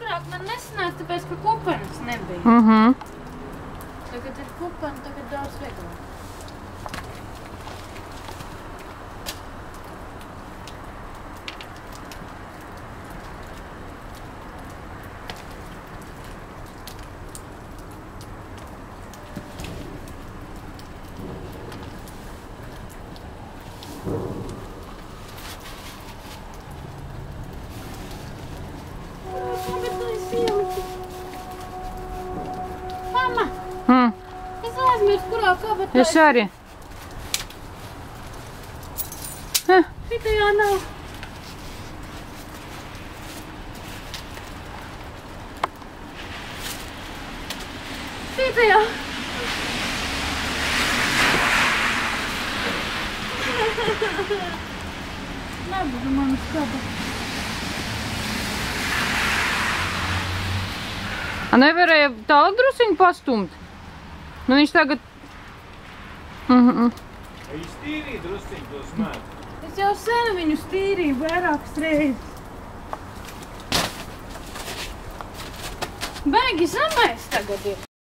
agrāk man nesanāca, tāpēc, ka kupenes nebija. Tagad ir kupeni, tagad daudz vieglāk. Mama, es aizmirstu, kurā kabatā Es arī. Šitajā nav. Šitajā. Nebūtu manas kabatas. Nevarēja tālāk drusiņu pastumt? Nu viņš tagad... Iztīrīja drusciņu to smētu? Es jau sen viņu stīrīju vairākas reizes. Baigi zemais tagad ir.